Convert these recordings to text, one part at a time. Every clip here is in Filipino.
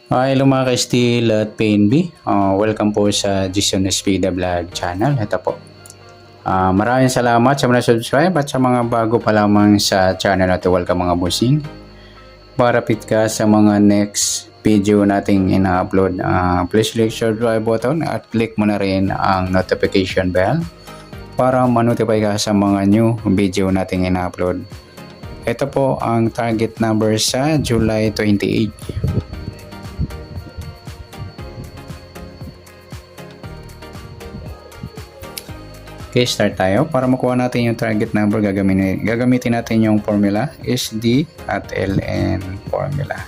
Hello mga ka-Steel at PNB. Welcome po sa Jason Espida Vlog channel. Ito po. Maraming salamat sa mga subscribe at sa mga bago pa lamang sa channel natin. Welcome mga bossing. Parapit ka sa mga next video nating ina-upload. Please click subscribe button at click mo na rin ang notification bell para ma-notify ka sa mga new video nating ina-upload. Ito po ang target number sa July 28. Okay, start tayo. Para makuha natin yung target number, gagamitin natin yung formula SD at LN formula.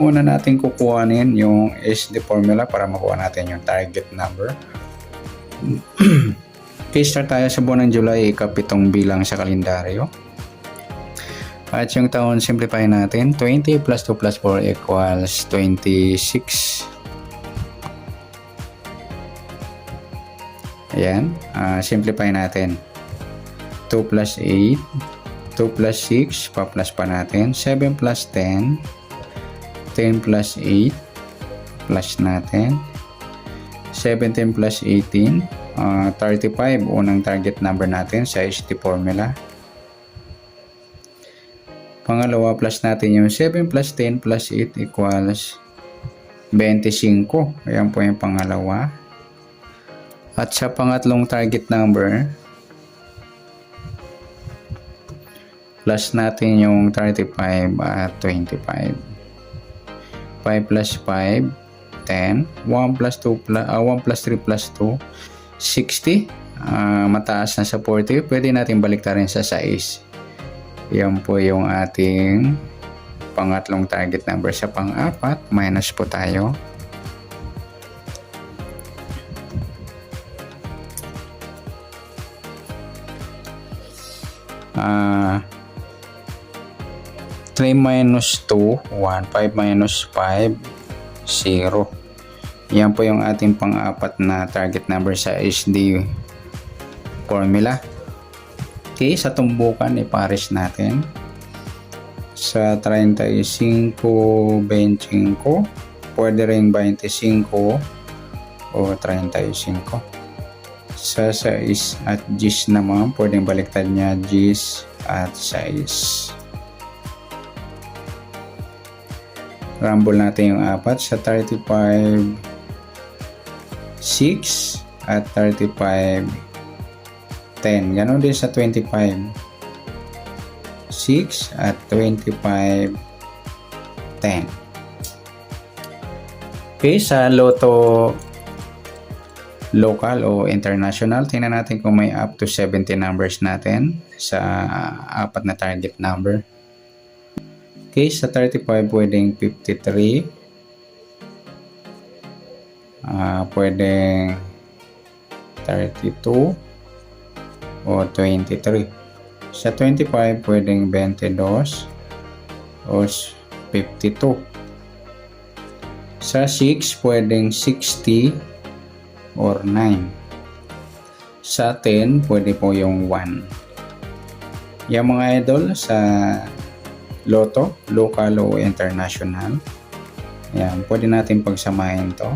Una natin kukuhanin yung SD formula para makuha natin yung target number. Okay, start tayo sa buwan ng July, ikapitong bilang sa kalendaryo. At yung taon, simplify natin. 20 plus 2 plus 4 equals 26. Ayan, simplify natin. 2 plus 8, 2 plus 6, pa-plus pa natin. 7 plus 10, 10 plus 8, plus natin. 17 plus 18, 35, unang target number natin sa SD formula. Pangalawa, plus natin yung 7 plus 10 plus 8 equals 25. Ayan po yung pangalawa. At sa pangatlong target number, plus natin yung 35 at 25. 5 plus 5, 10. 1 plus 2 plus, 1 plus 3 plus 2, 60. Mataas na sa 40. Pwede natin baliktarin sa 6. Yan po yung ating pangatlong target number. Sa pang-apat, minus po tayo. Uh, 3 minus 2, 1, 5 minus 5, 0. Yan po yung ating pang-apat na target number sa SD formula. Okay, sa tumbukan, ipares natin. Sa 35, 25, pwede rin 25 o 35. Sa 6 at 10 naman, pwedeng baliktad niya 10 at 6. Rumble natin yung apat sa 35, 6 at 35, 10. Ganon din sa 25, 6 at 25, 10. Okay, sa Lotto local o international, tingnan natin kung may up to 70 numbers natin sa apat na target number. Okay, sa 35 pwedeng 53, pwedeng 32 o 23. Sa 25 pwedeng 22 o 52. Sa 6 pwedeng 60 or 9. Sa 10, pwede po yung 1. Yung mga idol sa Lotto, local o international, yan, pwede natin pagsamahin to.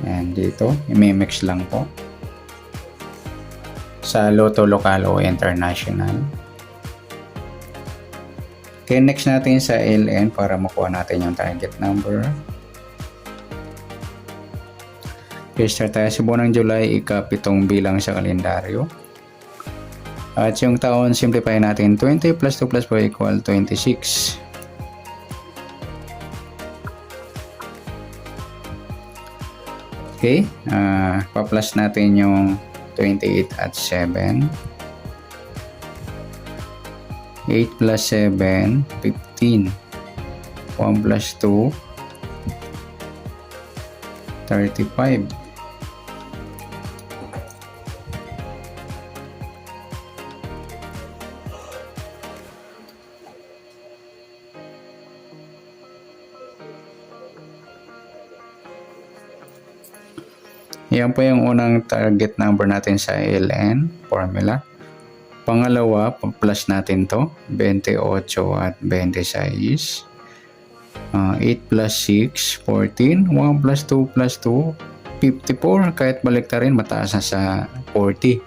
Yan, dito, i-mix lang po. Sa Lotto, local o international. Okay, next natin sa LN para makuha natin yung target number. Okay, start tayo sa buwan ng July, ikapitong bilang sa kalendaryo. At yung taon, simplify natin. 20 plus 2 plus 4 equal 26. Okay, pa-plus natin yung 28 at 7. 8 plus 7, 15. 1 plus 2, 35. Yan po yung unang target number natin sa LN formula. Pangalawa, plus natin to, 28 at 26. 8 plus 6, 14. 1 plus 2 plus 2, 54. Kahit balik rin, mataas na sa 40.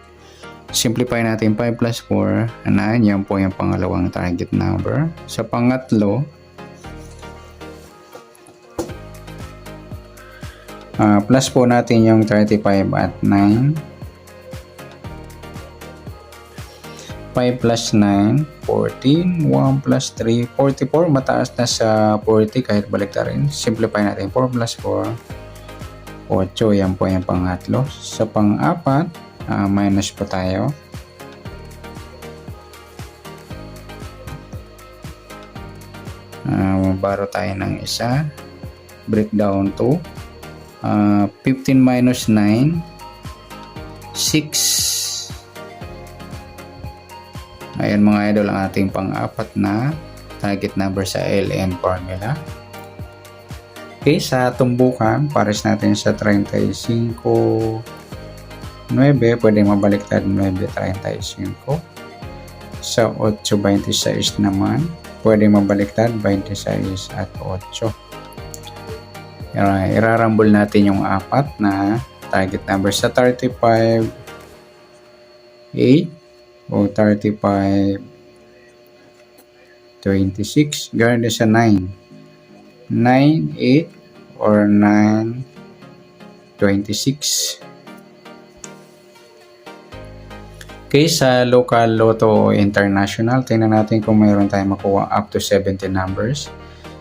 Simplify natin 5 plus 4, 9. Yan po yung pangalawang target number. Sa pangatlo, plus po natin yung 35 at 9. 5 plus 9, 14. 1 plus 3, 44. Mataas na sa 40 kahit balik rin. Simplify natin 4 plus 4, 8. Yan po yung pangatlo. Sa pang-apat, minus po tayo. Baro tayo ng isa. Breakdown 2. 15 minus 9, 6. Ayan mga idol ang ating pang-apat na target number sa LN formula. Okay, sa tumbukan, pares natin sa 35, 9, pwede mabaliktad 9.35. Sa 8.26 naman, pwede mabaliktad 26 at 8. Irarambol natin yung apat na target number sa 35, 8 o 35, 26. Ganoon din sa 9, 9, 8 or 9, 26. Okay, sa local lotto international, tingnan natin kung mayroon tayong makuha up to 70 numbers.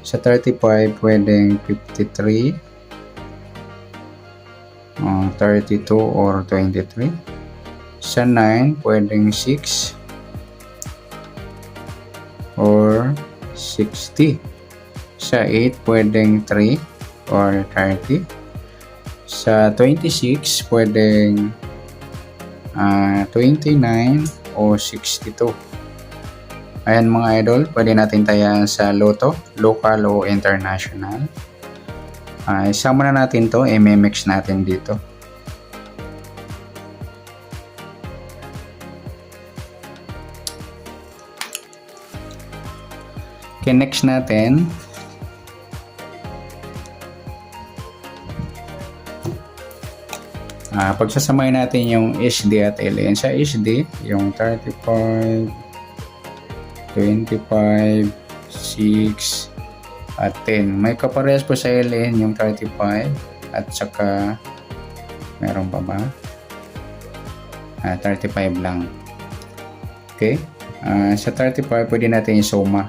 Sa 35, pwedeng 53, 32 or 23. Sa 9, pwedeng 6 or 60. Sa 8, pwedeng 3 or 30. Sa 26, pwedeng 29 o 62. Ayan mga idol, pwede natin tayan sa loto, local o international. Isama na natin to, MMX natin dito. Okay, next natin. Pagsasamahin natin yung SD at LN. Sa SD, yung 35, 25, 6, at 10. May kaparehas po sa LN yung 35 at saka meron pa ba? 35 lang. Okay? Sa 35, pwede natin i-suma.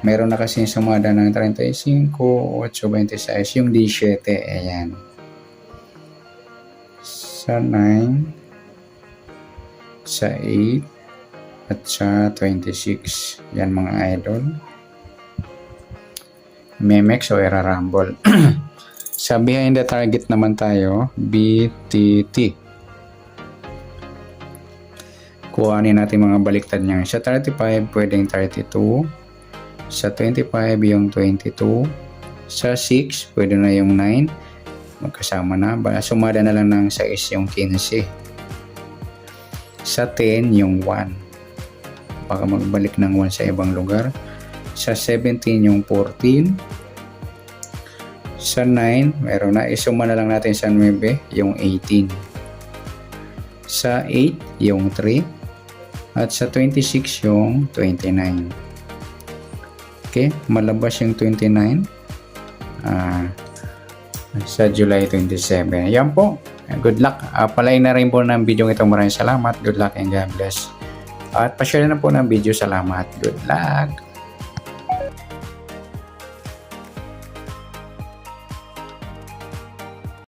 Meron na kasi sumada ng 35, 8, 26, yung 17. Ayan. Sa 9, sa 8, at sa 26. Yan mga idol. MMX o irarambol. Sa behind the target naman tayo, BTT. Kuhanin natin mga baliktad niya. Sa 35, pwedeng 32. Sa 25, yung 22. Sa 6, pwede na yung 9. Magkasama na. Sumada na lang ng 6 yung 15. Sa 10, yung 1. Baka magbalik ng 1 sa ibang lugar. Sa 17, yung 14. Sa 9, meron na. Isuma na lang natin sa 9, yung 18. Sa 8, yung 3. At sa 26, yung 29. Okay, malabas yung 29 sa July 27. Yan po. Good luck. Palain na rin po ng video ito. Maraming salamat. Good luck and God bless. At pa-share na po ng video. Salamat. Good luck.